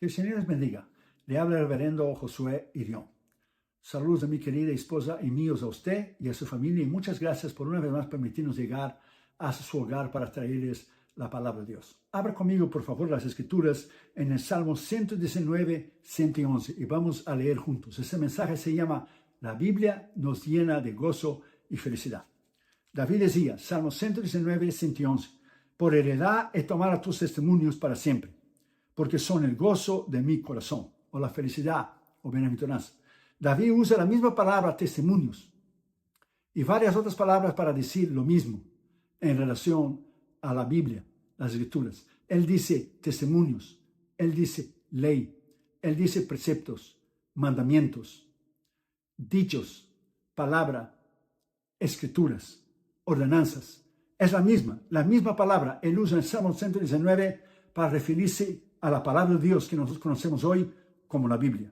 Que el Señor les bendiga. Le habla el reverendo Josué Irión. Saludos de mi querida esposa y míos a usted y a su familia, y muchas gracias por una vez más permitirnos llegar a su hogar para traerles la palabra de Dios. Abra conmigo, por favor, las Escrituras en el Salmo 119, 111, y vamos a leer juntos. Ese mensaje se llama La Biblia nos llena de gozo y felicidad. David decía, Salmo 119, 111, por heredad he tomado tus testimonios para siempre, porque son el gozo de mi corazón, o la felicidad, o bienaventuranza. David usa la misma palabra testimonios y varias otras palabras para decir lo mismo en relación a la Biblia, las Escrituras. Él dice testimonios, él dice ley, él dice preceptos, mandamientos, dichos, palabra, escrituras, ordenanzas. Es la misma palabra. Él usa en Salmo 119 para referirse a la palabra de Dios que nosotros conocemos hoy como la Biblia.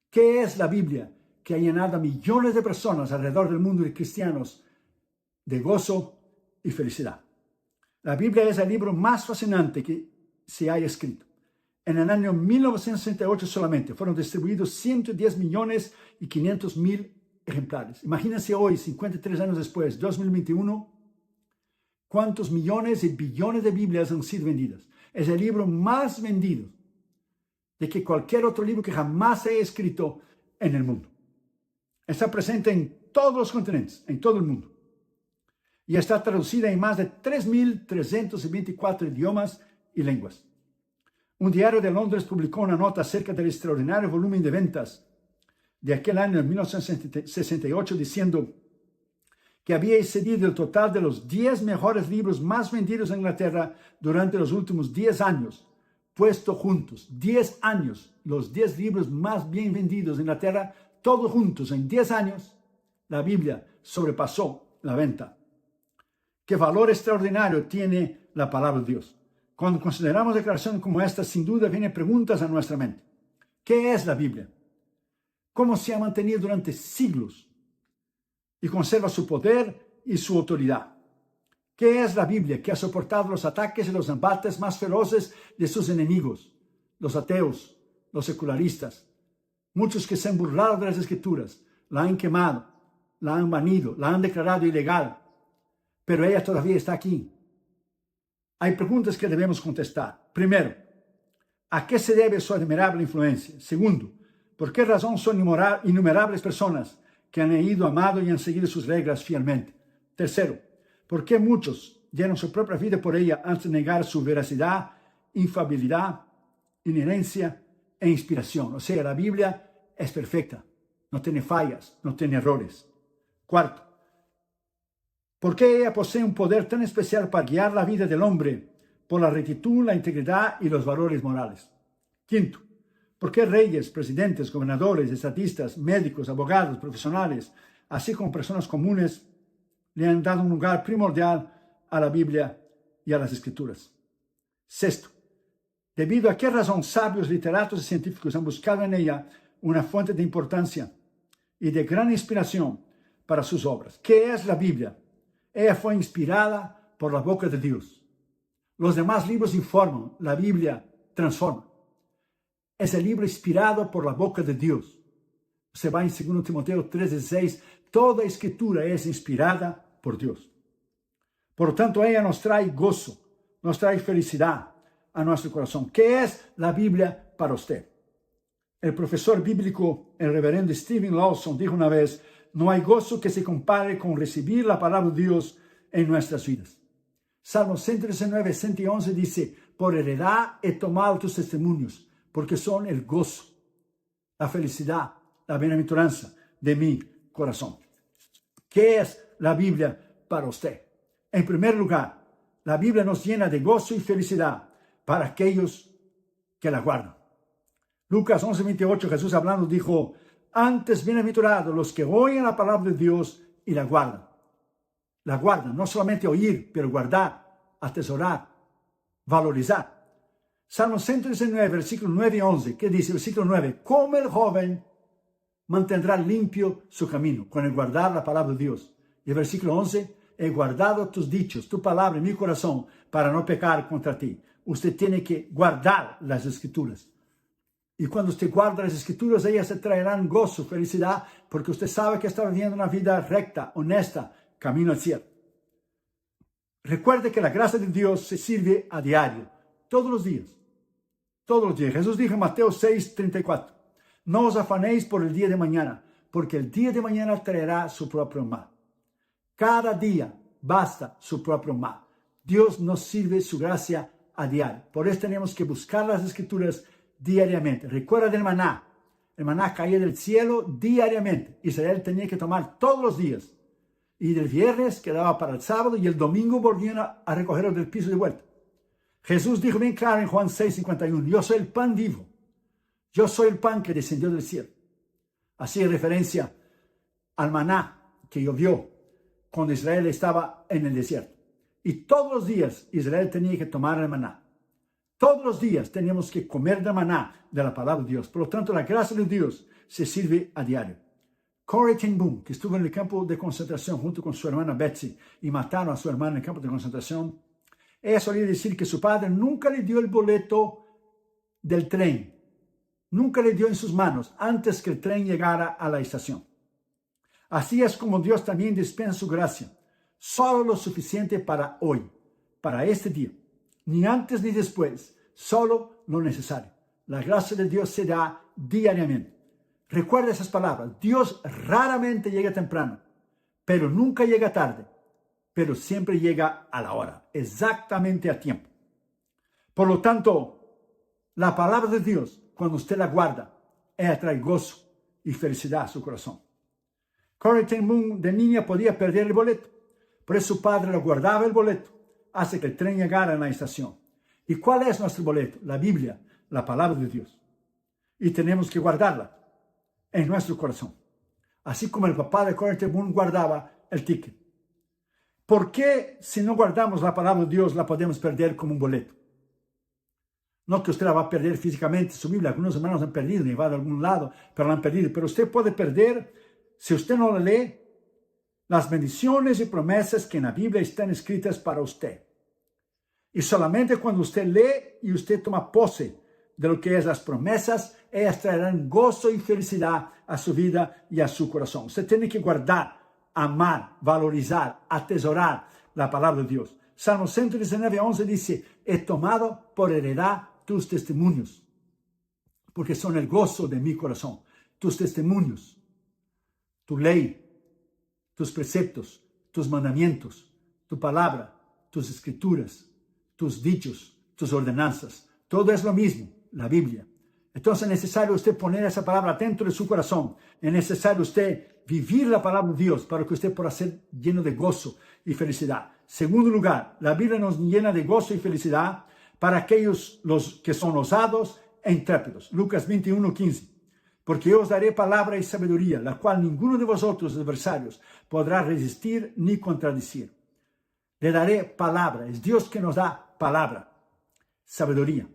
¿Qué es la Biblia que ha llenado a millones de personas alrededor del mundo y cristianos de gozo y felicidad? La Biblia es el libro más fascinante que se haya escrito. En el año 1968 solamente fueron distribuidos 110.500.000 ejemplares. Imagínense hoy, 53 años después, 2021, cuántos millones y billones de Biblias han sido vendidas. Es el libro más vendido de que cualquier otro libro que jamás se haya escrito en el mundo. Está presente en todos los continentes, en todo el mundo. Y está traducida en más de 3.324 idiomas y lenguas. Un diario de Londres publicó una nota acerca del extraordinario volumen de ventas de aquel año, en 1968, diciendo que había excedido el total de los 10 mejores libros más vendidos en Inglaterra durante los últimos 10 años, puesto juntos. 10 años, los 10 libros más bien vendidos en Inglaterra, todos juntos, en 10 años, la Biblia sobrepasó la venta. ¿Qué valor extraordinario tiene la palabra de Dios? Cuando consideramos declaraciones como esta, sin duda vienen preguntas a nuestra mente. ¿Qué es la Biblia? ¿Cómo se ha mantenido durante siglos y conserva su poder y su autoridad? ¿Qué es la Biblia que ha soportado los ataques y los embates más feroces de sus enemigos? Los ateos, los secularistas, muchos que se han burlado de las Escrituras, la han quemado, la han banido, la han declarado ilegal, pero ella todavía está aquí. Hay preguntas que debemos contestar. Primero, ¿a qué se debe su admirable influencia? Segundo, ¿por qué razón son innumerables personas que han leído, amado y han seguido sus reglas fielmente? Tercero, ¿por qué muchos dieron su propia vida por ella antes de negar su veracidad, infalibilidad, inherencia e inspiración? O sea, la Biblia es perfecta, no tiene fallas, no tiene errores. Cuarto, ¿por qué ella posee un poder tan especial para guiar la vida del hombre por la rectitud, la integridad y los valores morales? Quinto, ¿por qué reyes, presidentes, gobernadores, estadistas, médicos, abogados, profesionales, así como personas comunes, le han dado un lugar primordial a la Biblia y a las Escrituras? Sexto, ¿debido a qué razón sabios, literatos y científicos han buscado en ella una fuente de importancia y de gran inspiración para sus obras? ¿Qué es la Biblia? Ella fue inspirada por la boca de Dios. Los demás libros informan, la Biblia transforma. Es el libro inspirado por la boca de Dios. Se va en 2 Timoteo 3:16, toda escritura es inspirada por Dios. Por lo tanto, ella nos trae gozo, nos trae felicidad a nuestro corazón. ¿Qué es la Biblia para usted? El profesor bíblico, el reverendo Steven Lawson, dijo una vez, no hay gozo que se compare con recibir la palabra de Dios en nuestras vidas. Salmo 119, 111 dice, por heredad he tomado tus testimonios, porque son el gozo, la felicidad, la bienaventuranza de mi corazón. ¿Qué es la Biblia para usted? En primer lugar, la Biblia nos llena de gozo y felicidad para aquellos que la guardan. Lucas 11:28, Jesús hablando dijo, antes bienaventurados los que oyen la palabra de Dios y la guardan. La guardan, no solamente oír, pero guardar, atesorar, valorizar. Salmo 119, versículos 9 y 11, ¿qué dice? Versículo 9, como el joven mantendrá limpio su camino con el guardar la palabra de Dios. Y el versículo 11, he guardado tus dichos, tu palabra en mi corazón para no pecar contra ti. Usted tiene que guardar las Escrituras. Y cuando usted guarda las escrituras, ellas se traerán gozo, felicidad, porque usted sabe que está viviendo una vida recta, honesta, camino al cielo. Recuerde que la gracia de Dios se sirve a diario, todos los días. Todos los días. Jesús dijo en Mateo 6:34, no os afanéis por el día de mañana, porque el día de mañana traerá su propio mal. Cada día basta su propio mal. Dios nos sirve su gracia a diario. Por eso tenemos que buscar las escrituras diariamente. Recuerda del maná. El maná caía del cielo diariamente. Israel tenía que tomar todos los días. Y del viernes quedaba para el sábado y el domingo volvían a recogerlo del piso de vuelta. Jesús dijo bien claro en Juan 6:51, yo soy el pan vivo. Yo soy el pan que descendió del cielo. Así en referencia al maná que llovió cuando Israel estaba en el desierto. Y todos los días Israel tenía que tomar el maná. Todos los días teníamos que comer del maná de la palabra de Dios. Por lo tanto, la gracia de Dios se sirve a diario. Corrie ten Boom, que estuvo en el campo de concentración junto con su hermana Betsy y mataron a su hermana en el campo de concentración, ella solía decir que su padre nunca le dio el boleto del tren. Nunca le dio en sus manos antes que el tren llegara a la estación. Así es como Dios también dispensa su gracia. Solo lo suficiente para hoy, para este día. Ni antes ni después, solo lo necesario. La gracia de Dios se da diariamente. Recuerda esas palabras. Dios raramente llega temprano, pero nunca llega tarde, pero siempre llega a la hora, exactamente a tiempo. Por lo tanto, la palabra de Dios, cuando usted la guarda, ella trae gozo y felicidad a su corazón. Corrie ten Boom de niña podía perder el boleto, por eso su padre lo guardaba el boleto hasta que el tren llegara a la estación. ¿Y cuál es nuestro boleto? La Biblia, la palabra de Dios. Y tenemos que guardarla en nuestro corazón. Así como el papá de Corrie ten Boom guardaba el ticket. ¿Por qué si no guardamos la palabra de Dios la podemos perder como un boleto? No que usted la va a perder físicamente, su Biblia, algunos hermanos han perdido, ni va de algún lado, pero la han perdido. Pero usted puede perder, si usted no la lee, las bendiciones y promesas que en la Biblia están escritas para usted. Y solamente cuando usted lee y usted toma pose de lo que es las promesas, ellas traerán gozo y felicidad a su vida y a su corazón. Usted tiene que guardar, amar, valorizar, atesorar la palabra de Dios. Salmo 119:11 dice, he tomado por heredad tus testimonios, porque son el gozo de mi corazón. Tus testimonios, tu ley, tus preceptos, tus mandamientos, tu palabra, tus escrituras, tus dichos, tus ordenanzas. Todo es lo mismo, la Biblia. Entonces es necesario usted poner esa palabra dentro de su corazón. Es necesario usted vivir la palabra de Dios para que usted pueda ser lleno de gozo y felicidad. Segundo lugar, la Biblia nos llena de gozo y felicidad para aquellos los que son osados e intrépidos. Lucas 21:15. Porque yo os daré palabra y sabiduría, la cual ninguno de vosotros adversarios podrá resistir ni contradecir. Le daré palabra. Es Dios que nos da palabra, sabiduría.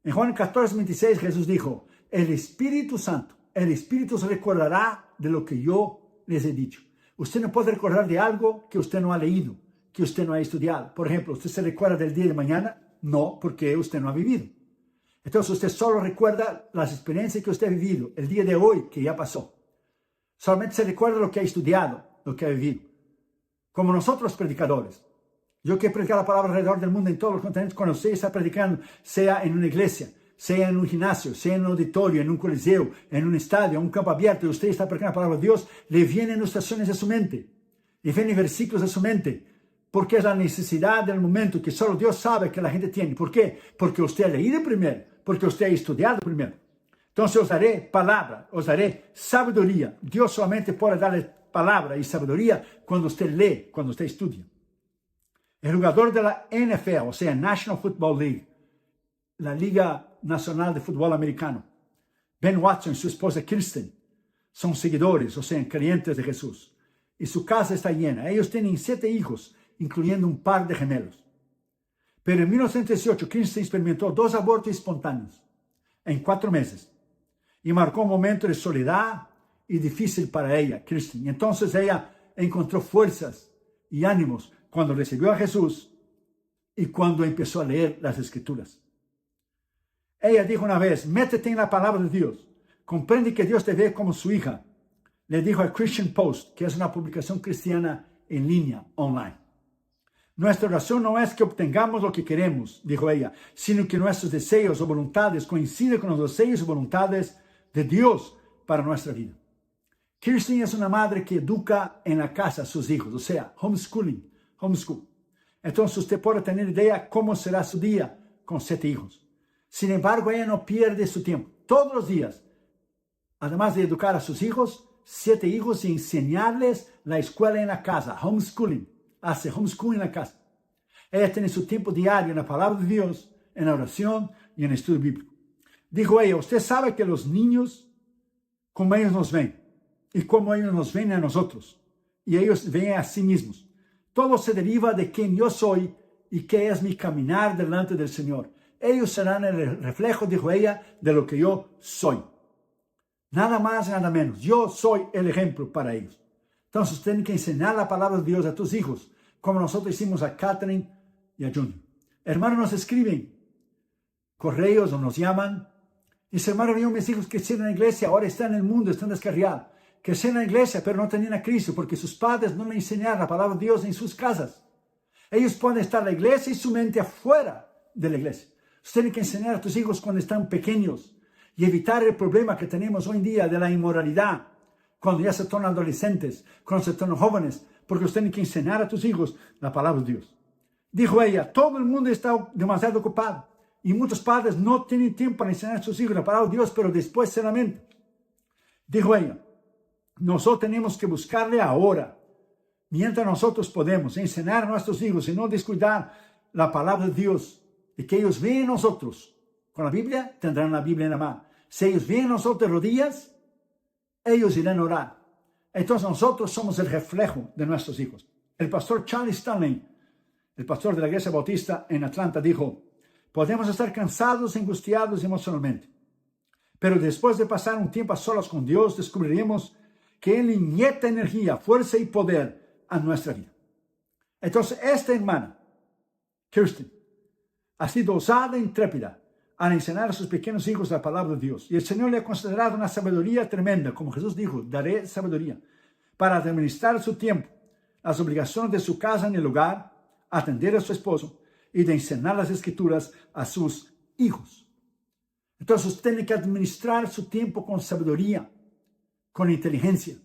En Juan 14:26 Jesús dijo, el Espíritu Santo, el Espíritu se recordará de lo que yo les he dicho. Usted no puede recordar de algo que usted no ha leído, que usted no ha estudiado. Por ejemplo, ¿usted se recuerda del día de mañana? No, porque usted no ha vivido. Entonces usted solo recuerda las experiencias que usted ha vivido, el día de hoy que ya pasó. Solamente se recuerda lo que ha estudiado, lo que ha vivido. Como nosotros predicadores. Yo que he predicado la palabra alrededor del mundo en todos los continentes, cuando usted está predicando, sea en una iglesia, sea en un gimnasio, sea en un auditorio, en un coliseo, en un estadio, en un campo abierto, y usted está predicando la palabra de Dios, le vienen ilustraciones a su mente, le vienen versículos a su mente, porque es la necesidad del momento que solo Dios sabe que la gente tiene. ¿Por qué? Porque usted ha leído primero, porque usted ha estudiado primero. Entonces os daré palabra, os daré sabiduría. Dios solamente puede darle palabra y sabiduría cuando usted lee, cuando usted estudia. El jugador de la NFL, o sea, National Football League, la Liga Nacional de Fútbol Americano, Ben Watson y su esposa Kirsten son seguidores, o sea, creyentes de Jesús. Y su casa está llena. Ellos tienen 7 hijos, incluyendo un par de gemelos. Pero en 1918, Kirsten experimentó 2 abortos espontáneos en 4 meses. Y marcó un momento de soledad y difícil para ella, Kirsten. Y entonces ella encontró fuerzas y ánimos cuando recibió a Jesús y cuando empezó a leer las Escrituras. Ella dijo una vez, métete en la palabra de Dios. Comprende que Dios te ve como su hija. Le dijo al Christian Post, que es una publicación cristiana en línea, online. Nuestra oración no es que obtengamos lo que queremos, dijo ella, sino que nuestros deseos o voluntades coinciden con los deseos y voluntades de Dios para nuestra vida. Kirsten es una madre que educa en la casa a sus hijos, o sea, homeschool. Entonces usted puede tener idea cómo será su día con 7 hijos. Sin embargo, ella no pierde su tiempo. Todos los días, además de educar a sus hijos, 7 hijos y enseñarles la escuela en la casa, homeschooling. Hace homeschooling en la casa. Ella tiene su tiempo diario en la palabra de Dios, en la oración y en el estudio bíblico. Dijo ella, usted sabe que los niños, como ellos nos ven, y como ellos nos ven a nosotros, y ellos ven a sí mismos. Todo se deriva de quién yo soy y qué es mi caminar delante del Señor. Ellos serán el reflejo, dijo ella, de lo que yo soy. Nada más, nada menos. Yo soy el ejemplo para ellos. Entonces, tienen que enseñar la palabra de Dios a tus hijos, como nosotros hicimos a Catherine y a Junior. Hermanos, nos escriben correos o nos llaman. Dice, hermano, yo mis hijos crecieron en la iglesia, ahora están en el mundo, están descarriados. Crecieron en la iglesia, pero no tenían a Cristo, porque sus padres no le enseñaron la palabra de Dios en sus casas. Ellos pueden estar en la iglesia y su mente afuera de la iglesia. Ustedes tienen que enseñar a tus hijos cuando están pequeños y evitar el problema que tenemos hoy en día de la inmoralidad, cuando ya se tornan adolescentes, cuando se tornan jóvenes, porque ustedes tienen que enseñar a tus hijos la palabra de Dios. Dijo ella, todo el mundo está demasiado ocupado y muchos padres no tienen tiempo para enseñar a sus hijos la palabra de Dios, pero después se lamentan. Dijo ella, nosotros tenemos que buscarle ahora, mientras nosotros podemos enseñar a nuestros hijos y no descuidar la palabra de Dios, y que ellos vean nosotros. Con la Biblia, tendrán la Biblia en la mano. Si ellos ven nosotros de rodillas, ellos irán a orar. Entonces nosotros somos el reflejo de nuestros hijos. El pastor Charles Stanley, el pastor de la Iglesia Bautista en Atlanta, dijo, podemos estar cansados, angustiados emocionalmente, pero después de pasar un tiempo a solas con Dios, descubriremos que Él inyecta energía, fuerza y poder a nuestra vida. Entonces, esta hermana, Kirsten, ha sido osada e intrépida al enseñar a sus pequeños hijos la palabra de Dios. Y el Señor le ha considerado una sabiduría tremenda, como Jesús dijo, daré sabiduría, para administrar su tiempo, las obligaciones de su casa en el hogar, atender a su esposo y de enseñar las Escrituras a sus hijos. Entonces, usted tiene que administrar su tiempo con sabiduría, con inteligencia,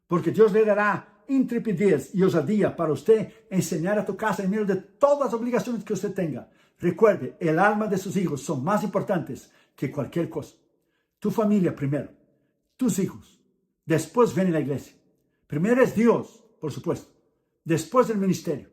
porque Dios le dará intrepidez y osadía para usted enseñar a tu casa en medio de todas las obligaciones que usted tenga. Recuerde, el alma de sus hijos son más importantes que cualquier cosa. Tu familia primero, tus hijos, después viene la iglesia. Primero es Dios, por supuesto, después el ministerio.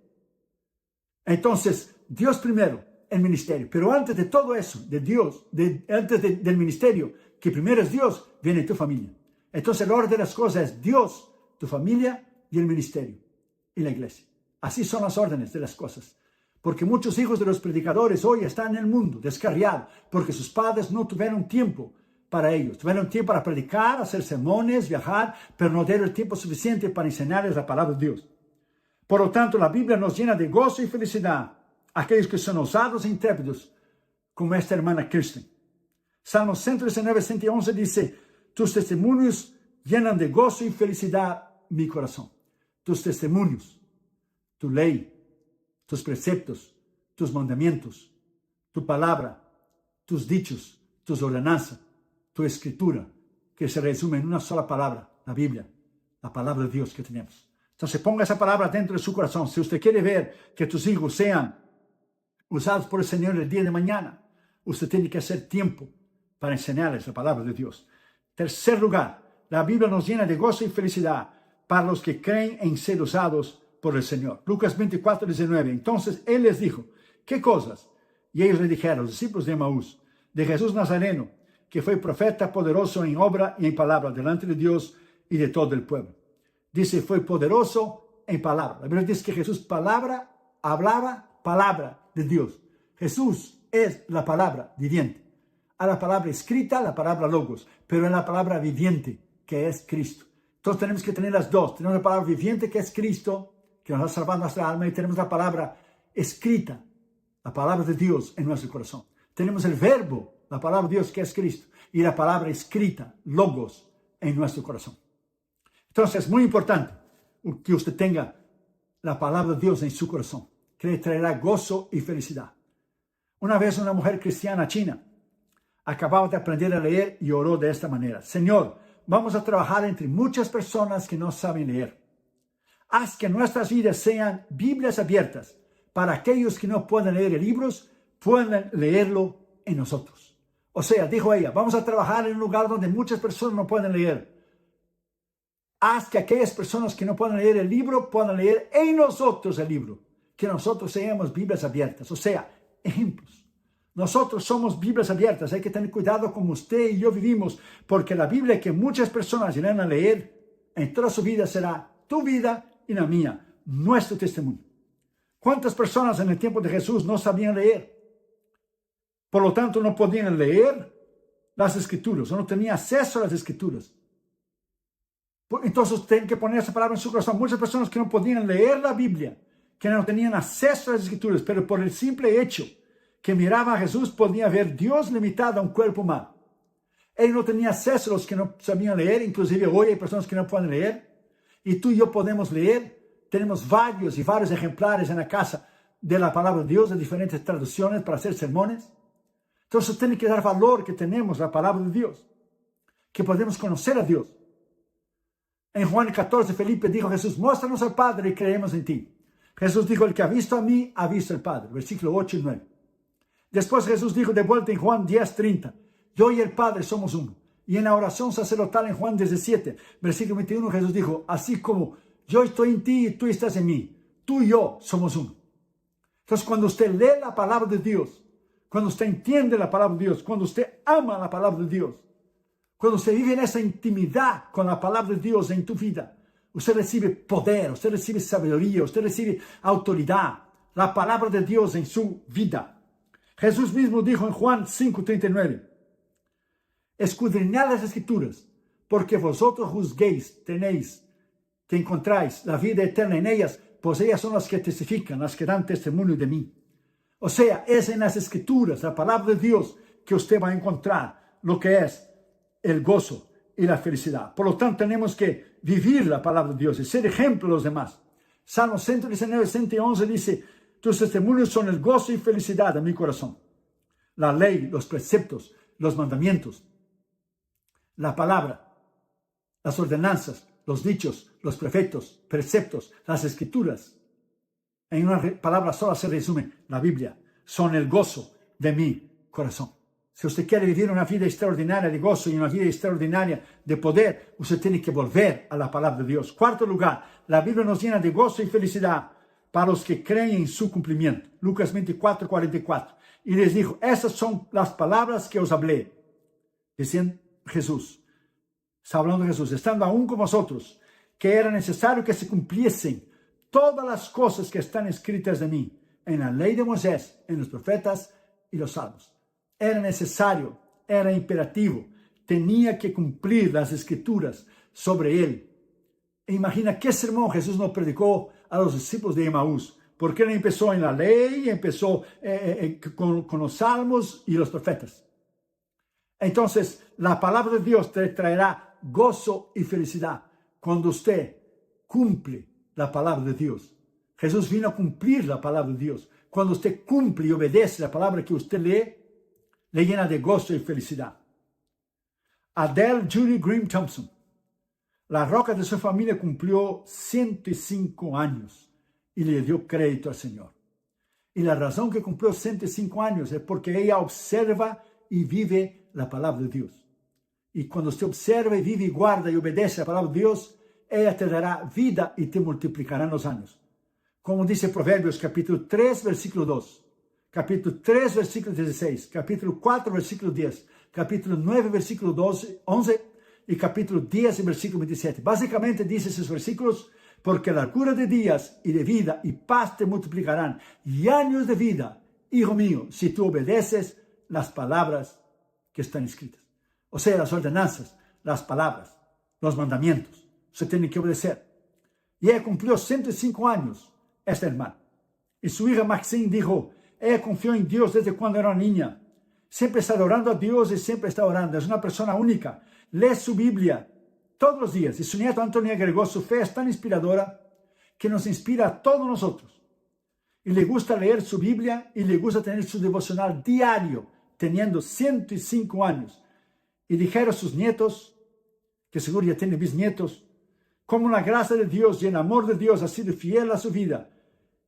Entonces, Dios primero, el ministerio, pero antes de todo eso, de Dios, del ministerio, que primero es Dios, viene tu familia. Entonces el orden de las cosas es Dios, tu familia y el ministerio y la iglesia. Así son las órdenes de las cosas. Porque muchos hijos de los predicadores hoy están en el mundo descarriados porque sus padres no tuvieron tiempo para ellos. Tuvieron tiempo para predicar, hacer sermones, viajar, pero no dieron el tiempo suficiente para enseñarles la palabra de Dios. Por lo tanto, la Biblia nos llena de gozo y felicidad a aquellos que son osados e intrépidos, como esta hermana Kirsten. Salmo 119, 111 dice, tus testimonios llenan de gozo y felicidad mi corazón. Tus testimonios, tu ley, tus preceptos, tus mandamientos, tu palabra, tus dichos, tus ordenanzas, tu escritura, que se resume en una sola palabra, la Biblia, la palabra de Dios que tenemos. Entonces ponga esa palabra dentro de su corazón. Si usted quiere ver que tus hijos sean usados por el Señor el día de mañana, usted tiene que hacer tiempo para enseñarles la palabra de Dios. Tercer lugar, la Biblia nos llena de gozo y felicidad para los que creen en ser usados por el Señor. Lucas 24, 19. Entonces Él les dijo, ¿qué cosas? Y ellos le dijeron, los discípulos de Emaús, de Jesús Nazareno, que fue profeta poderoso en obra y en palabra delante de Dios y de todo el pueblo. Dice, fue poderoso en palabra. La Biblia dice que Jesús hablaba palabra de Dios. Jesús es la palabra viviente. A la palabra escrita, la palabra logos, pero en la palabra viviente, que es Cristo. Entonces tenemos que tener las dos. Tenemos la palabra viviente, que es Cristo, que nos ha salvado nuestra alma, y tenemos la palabra escrita, la palabra de Dios en nuestro corazón. Tenemos el verbo la palabra de Dios que es Cristo, y la palabra escrita, logos, en nuestro corazón. Entonces es muy importante que usted tenga la palabra de Dios en su corazón, que le traerá gozo y felicidad. Una vez una mujer cristiana china acababa de aprender a leer y oró de esta manera: Señor, vamos a trabajar entre muchas personas que no saben leer. Haz que nuestras vidas sean Biblias abiertas para aquellos que no pueden leer libros, puedan leerlo en nosotros. O sea, dijo ella, vamos a trabajar en un lugar donde muchas personas no pueden leer. Haz que aquellas personas que no pueden leer el libro puedan leer en nosotros el libro. Que nosotros seamos Biblias abiertas. O sea, ejemplos. Nosotros somos Biblias abiertas. Hay que tener cuidado como usted y yo vivimos, porque la Biblia que muchas personas irán a leer en toda su vida será tu vida y la mía, nuestro testimonio. ¿Cuántas personas en el tiempo de Jesús no sabían leer? Por lo tanto, no podían leer las Escrituras, o no tenían acceso a las Escrituras. Entonces, tienen que poner esa palabra en su corazón. Muchas personas que no podían leer la Biblia, que no tenían acceso a las Escrituras, pero por el simple hecho que miraban a Jesús, podía ver Dios limitado a un cuerpo humano. Él no tenía acceso a los que no sabían leer. Inclusive hoy hay personas que no pueden leer. Y tú y yo podemos leer. Tenemos varios y varios ejemplares en la casa de la palabra de Dios, de diferentes traducciones para hacer sermones. Entonces tiene que dar valor que tenemos la palabra de Dios, que podemos conocer a Dios. En Juan 14, Felipe dijo a Jesús, muéstranos al Padre y creemos en ti. Jesús dijo, el que ha visto a mí, ha visto al Padre. Versículo 8 y 9. Después Jesús dijo de vuelta en Juan 10:30, yo y el Padre somos uno. Y en la oración sacerdotal en Juan 17, versículo 21, Jesús dijo, así como yo estoy en ti y tú estás en mí, tú y yo somos uno. Entonces cuando usted lee la palabra de Dios, cuando usted entiende la palabra de Dios, cuando usted ama la palabra de Dios, cuando usted vive en esa intimidad con la palabra de Dios en tu vida, usted recibe poder, usted recibe sabiduría, usted recibe autoridad, la palabra de Dios en su vida. Jesús mismo dijo en Juan 5:39, escudriñad las Escrituras, porque vosotros juzguéis, tenéis, que encontráis la vida eterna en ellas, pues ellas son las que testifican, las que dan testimonio de mí. O sea, es en las Escrituras, la palabra de Dios, que usted va a encontrar lo que es el gozo y la felicidad. Por lo tanto, tenemos que vivir la palabra de Dios y ser ejemplo a los demás. Salmo 119, 111 dice, tus testimonios son el gozo y felicidad de mi corazón. La ley, los preceptos, los mandamientos, la palabra, las ordenanzas, los dichos, los preceptos, las escrituras. En una palabra sola se resume la Biblia. Son el gozo de mi corazón. Si usted quiere vivir una vida extraordinaria de gozo y una vida extraordinaria de poder, usted tiene que volver a la palabra de Dios. Cuarto lugar, la Biblia nos llena de gozo y felicidad para los que creen en su cumplimiento. Lucas 24:44. Y les dijo, esas son las palabras que os hablé. Diciendo Jesús, está hablando Jesús, estando aún con vosotros, que era necesario que se cumpliesen todas las cosas que están escritas de mí, en la ley de Moisés, en los profetas y los salmos. Era necesario, era imperativo, tenía que cumplir las escrituras sobre él. E imagina qué sermón Jesús nos predicó a los discípulos de Emaús, porque él empezó en la ley, empezó con los salmos y los profetas. Entonces, la palabra de Dios te traerá gozo y felicidad cuando usted cumple la palabra de Dios. Jesús vino a cumplir la palabra de Dios. Cuando usted cumple y obedece la palabra que usted lee, le llena de gozo y felicidad. Adele Judy Green Thompson, la roca de su familia, cumplió 105 años y le dio crédito al Señor. Y la razón que cumplió 105 años es porque ella observa y vive la palabra de Dios. Y cuando usted observa y vive y guarda y obedece la palabra de Dios, ella te dará vida y te multiplicará los años. Como dice Proverbios capítulo 3, versículo 2, capítulo 3, versículo 16, capítulo 4, versículo 10, capítulo 9, versículo 12, 11 y capítulo 10, versículo 27. Básicamente dice esos versículos, porque largura de días y de vida y paz te multiplicarán, y años de vida, hijo mío, si tú obedeces las palabras que están escritas. O sea, las ordenanzas, las palabras, los mandamientos. Se tiene que obedecer. Y ella cumplió 105 años, esta hermana. Y su hija Maxine dijo, ella confió en Dios desde cuando era niña. Siempre está adorando a Dios y siempre está orando. Es una persona única. Lee su Biblia todos los días. Y su nieto Antonio agregó: su fe es tan inspiradora que nos inspira a todos nosotros. Y le gusta leer su Biblia y le gusta tener su devocional diario, teniendo 105 años. Y dijeron a sus nietos, que seguro ya tienen bisnietos, como la gracia de Dios y el amor de Dios ha sido fiel a su vida,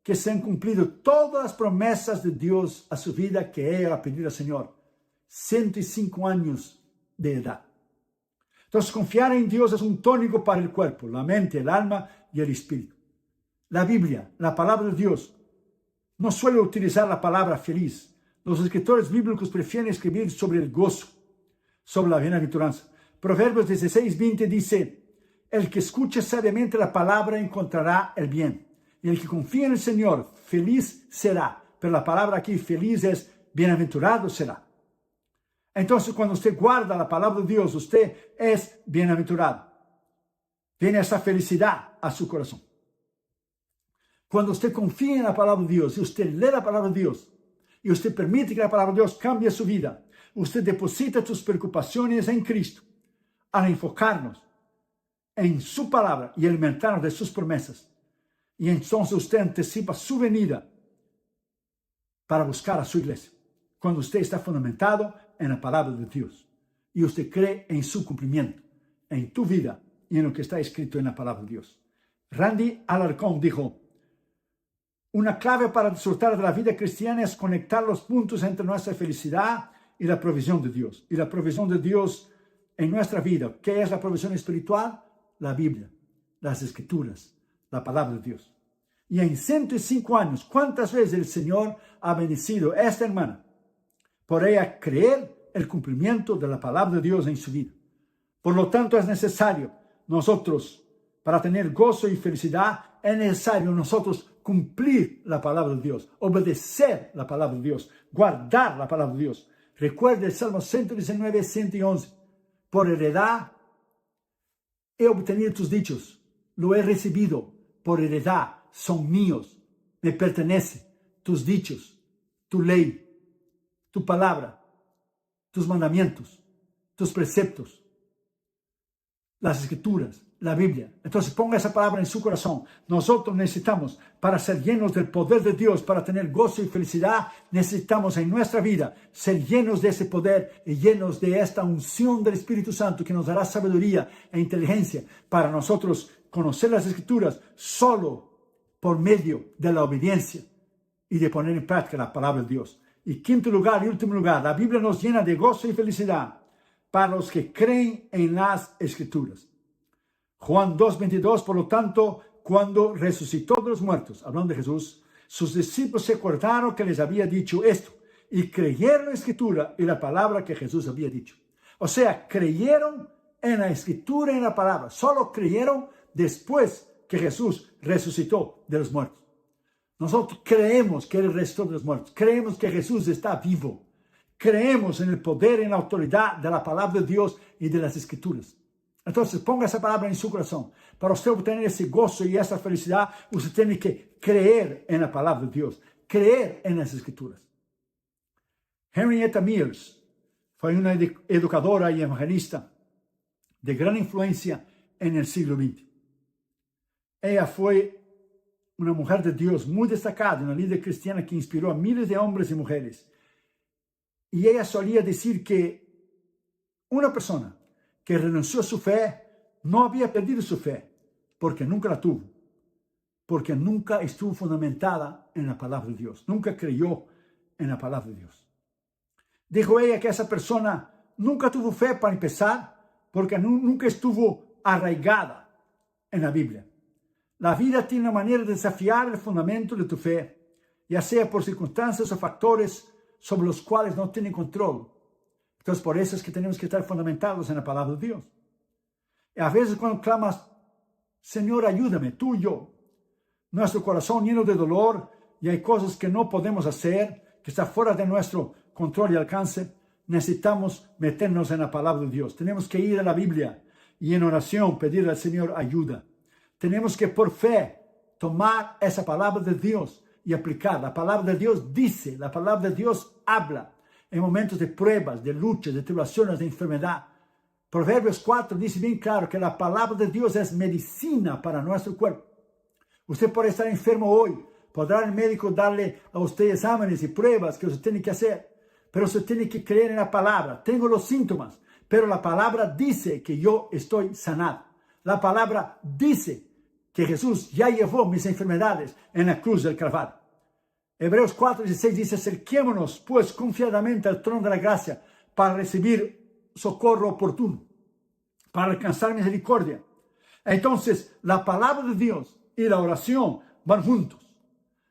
que se han cumplido todas las promesas de Dios a su vida que ella ha pedido al Señor. 105 años de edad. Entonces, confiar en Dios es un tónico para el cuerpo, la mente, el alma y el espíritu. La Biblia, la palabra de Dios, no suele utilizar la palabra feliz. Los escritores bíblicos prefieren escribir sobre el gozo, sobre la bienaventuranza. Proverbios 16:20 dice: el que escuche sabiamente la palabra encontrará el bien. Y el que confía en el Señor, feliz será. Pero la palabra aquí, feliz, es bienaventurado será. Entonces, cuando usted guarda la palabra de Dios, usted es bienaventurado. Viene esa felicidad a su corazón. Cuando usted confía en la palabra de Dios y usted lee la palabra de Dios y usted permite que la palabra de Dios cambie su vida, usted deposita sus preocupaciones en Cristo al enfocarnos en su palabra y alimentarnos de sus promesas. Y entonces usted anticipa su venida para buscar a su iglesia. Cuando usted está fundamentado en la palabra de Dios y usted cree en su cumplimiento, en tu vida y en lo que está escrito en la palabra de Dios. Randy Alarcón dijo: una clave para disfrutar de la vida cristiana es conectar los puntos entre nuestra felicidad y la provisión de Dios. Y la provisión de Dios en nuestra vida. ¿Qué es la provisión espiritual? La Biblia, las Escrituras, la palabra de Dios. Y en 105 años, ¿cuántas veces el Señor ha bendecido a esta hermana por ella creer el cumplimiento de la palabra de Dios en su vida? Por lo tanto, es necesario nosotros, para tener gozo y felicidad, es necesario nosotros cumplir la palabra de Dios, obedecer la palabra de Dios, guardar la palabra de Dios. Recuerde el Salmo 119, 111. Por heredad he obtenido tus dichos, lo he recibido por heredad, son míos, me pertenece tus dichos, tu ley, tu palabra, tus mandamientos, tus preceptos, las Escrituras, la Biblia. Entonces ponga esa palabra en su corazón. Nosotros necesitamos, para ser llenos del poder de Dios, para tener gozo y felicidad, necesitamos en nuestra vida ser llenos de ese poder y llenos de esta unción del Espíritu Santo que nos dará sabiduría e inteligencia para nosotros conocer las Escrituras solo por medio de la obediencia y de poner en práctica la palabra de Dios. Y quinto lugar y último lugar, la Biblia nos llena de gozo y felicidad para los que creen en las Escrituras. Juan 2:22, por lo tanto, cuando resucitó de los muertos, hablando de Jesús, sus discípulos se acordaron que les había dicho esto y creyeron en la Escritura y la palabra que Jesús había dicho. O sea, creyeron en la Escritura y en la palabra. Solo creyeron después que Jesús resucitó de los muertos. Nosotros creemos que Él resucitó de los muertos. Creemos que Jesús está vivo. Creemos en el poder y en la autoridad de la palabra de Dios y de las Escrituras. Entonces, ponga esa palabra en su corazón. Para usted obtener ese gozo y esa felicidad, usted tiene que creer en la palabra de Dios, creer en las Escrituras. Henrietta Mears fue una educadora y evangelista de gran influencia en el siglo XX. Ella fue una mujer de Dios muy destacada, una líder cristiana que inspiró a miles de hombres y mujeres. Y ella solía decir que una persona que renunció a su fe no había perdido su fe, porque nunca la tuvo, porque nunca estuvo fundamentada en la palabra de Dios, nunca creyó en la palabra de Dios. Dijo ella que esa persona nunca tuvo fe para empezar, porque nunca estuvo arraigada en la Biblia. La vida tiene una manera de desafiar el fundamento de tu fe, ya sea por circunstancias o factores sobre los cuales no tiene control. Entonces, por eso es que tenemos que estar fundamentados en la palabra de Dios. Y a veces cuando clamas, Señor, ayúdame, tú y yo, nuestro corazón lleno de dolor y hay cosas que no podemos hacer, que está fuera de nuestro control y alcance, necesitamos meternos en la palabra de Dios. Tenemos que ir a la Biblia y en oración pedirle al Señor ayuda. Tenemos que por fe tomar esa palabra de Dios y aplicar. La palabra de Dios dice, la palabra de Dios habla. en momentos de pruebas, de luchas, de tribulaciones, de enfermedad. Proverbios 4 dice bien claro que la palabra de Dios es medicina para nuestro cuerpo. Usted puede estar enfermo hoy, podrá el médico darle a usted exámenes y pruebas que usted tiene que hacer, pero usted tiene que creer en la palabra. Tengo los síntomas, pero la palabra dice que yo estoy sanado. La palabra dice que Jesús ya llevó mis enfermedades en la cruz del Calvario. Hebreos 4:16 dice, acerquémonos pues confiadamente al trono de la gracia para recibir socorro oportuno, para alcanzar misericordia. Entonces, la palabra de Dios y la oración van juntos.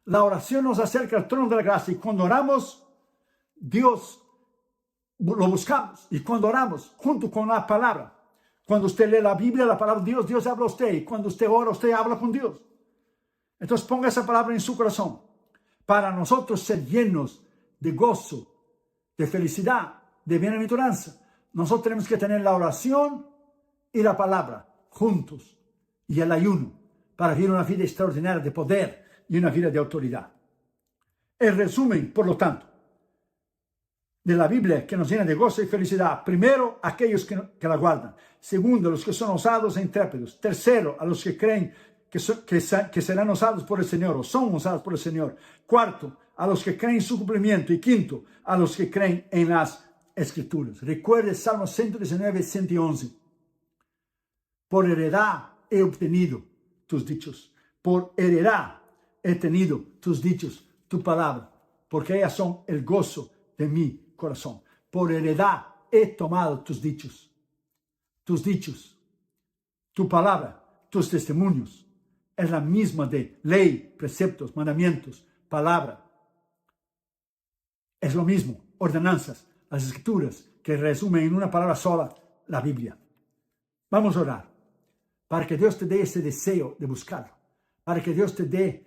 La oración nos acerca al trono de la gracia y cuando oramos, Dios lo buscamos. Y cuando oramos, junto con la palabra, cuando usted lee la Biblia, la palabra de Dios, Dios habla a usted. Y cuando usted ora, usted habla con Dios. Entonces ponga esa palabra en su corazón para nosotros ser llenos de gozo, de felicidad, de bienaventuranza. Nosotros tenemos que tener la oración y la palabra juntos y el ayuno para vivir una vida extraordinaria de poder y una vida de autoridad. El resumen, por lo tanto, de la Biblia que nos llena de gozo y felicidad. Primero, aquellos que la guardan. Segundo, los que son osados e intrépidos. Tercero, a los que creen que serán osados por el Señor o son osados por el Señor. Cuarto, a los que creen en su cumplimiento. Y quinto, a los que creen en las Escrituras. Recuerde Salmo 119, 111. Por heredad he obtenido tus dichos. Por heredad he tenido tus dichos, tu palabra. Porque ellas son el gozo de mi corazón. Por heredad he tomado tus dichos, tu palabra, tus testimonios. Es la misma de ley, preceptos, mandamientos, palabra. Es lo mismo, ordenanzas, las Escrituras, que resumen en una palabra sola, la Biblia. Vamos a orar para que Dios te dé ese deseo de buscarlo, para que Dios te dé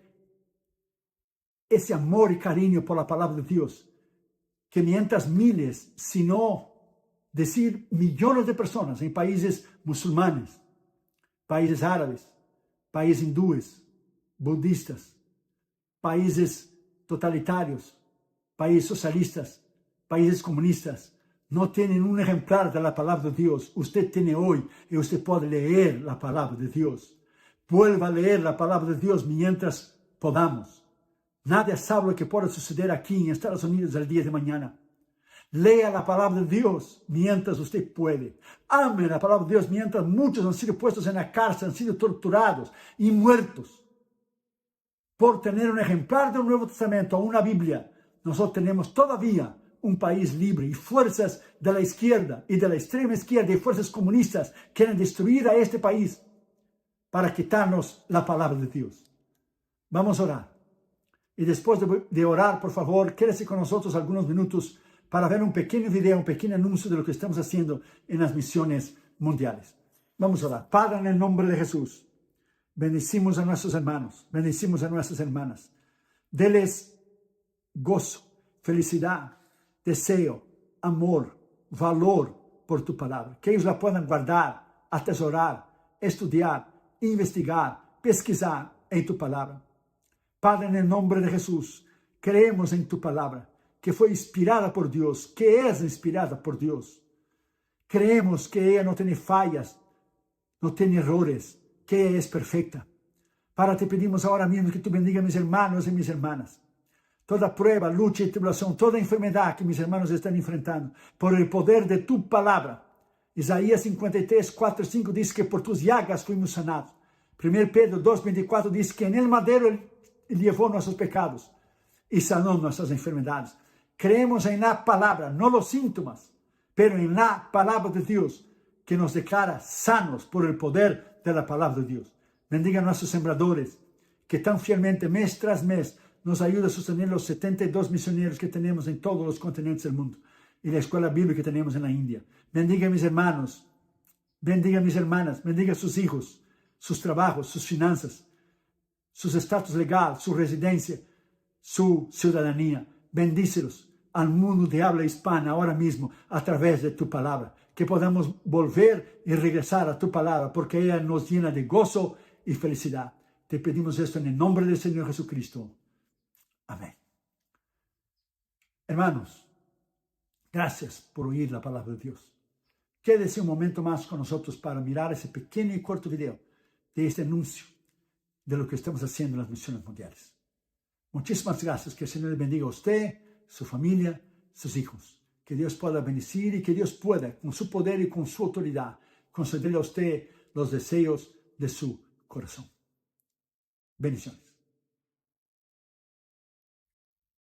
ese amor y cariño por la palabra de Dios, que mientras miles, si no decir millones de personas en países musulmanes, países árabes, países hindúes, budistas, países totalitarios, países socialistas, países comunistas, no tienen un ejemplar de la palabra de Dios. Usted tiene hoy y usted puede leer la palabra de Dios. Vuelva a leer la palabra de Dios mientras podamos. Nadie sabe lo que puede suceder aquí en Estados Unidos el día de mañana. Lea la palabra de Dios mientras usted puede. Ame la palabra de Dios mientras muchos han sido puestos en la cárcel, han sido torturados y muertos por tener un ejemplar del Nuevo Testamento o una Biblia. Nosotros tenemos todavía un país libre y fuerzas de la izquierda y de la extrema izquierda y fuerzas comunistas quieren destruir a este país para quitarnos la palabra de Dios. Vamos a orar. Y después de orar, por favor, quédese con nosotros algunos minutos para ver un pequeño video, un pequeño anuncio de lo que estamos haciendo en las misiones mundiales. Vamos a orar. Padre, en el nombre de Jesús, bendecimos a nuestros hermanos, bendecimos a nuestras hermanas. Deles gozo, felicidad, deseo, amor, valor por tu palabra. Que ellos la puedan guardar, atesorar, estudiar, investigar, pesquisar en tu palabra. Padre, en el nombre de Jesús, creemos en tu palabra, que fue inspirada por Dios, que es inspirada por Dios. Creemos que ella no tiene fallas, no tiene errores, que ella es perfecta. Padre, te pedimos ahora mismo que tú bendiga a mis hermanos y mis hermanas. Toda prueba, lucha y tribulación, toda enfermedad que mis hermanos están enfrentando, por el poder de tu palabra. Isaías 53, 4 y 5 dice que por tus llagas fuimos sanados. 1 Pedro 2, 24 dice que en el madero Él llevó nuestros pecados y sanó nuestras enfermedades. Creemos en la palabra, no los síntomas, pero en la palabra de Dios que nos declara sanos por el poder de la palabra de Dios. Bendiga a nuestros sembradores que tan fielmente mes tras mes nos ayuda a sostener los 72 misioneros que tenemos en todos los continentes del mundo y la escuela bíblica que tenemos en la India. Bendiga a mis hermanos, bendiga a mis hermanas, bendiga a sus hijos, sus trabajos, sus finanzas, sus estatus legal, su residencia, su ciudadanía. Bendícelos al mundo de habla hispana ahora mismo a través de tu palabra. Que podamos volver y regresar a tu palabra porque ella nos llena de gozo y felicidad. Te pedimos esto en el nombre del Señor Jesucristo. Amén. Hermanos, Gracias por oír la palabra de Dios. Quédese un momento más con nosotros para mirar ese pequeño y corto video de este anuncio de lo que estamos haciendo en las misiones mundiales. Muchísimas gracias. Que el Señor le bendiga a usted, su familia, sus hijos. Que Dios pueda bendecir y que Dios pueda, con su poder y con su autoridad, concederle a usted los deseos de su corazón. Bendiciones.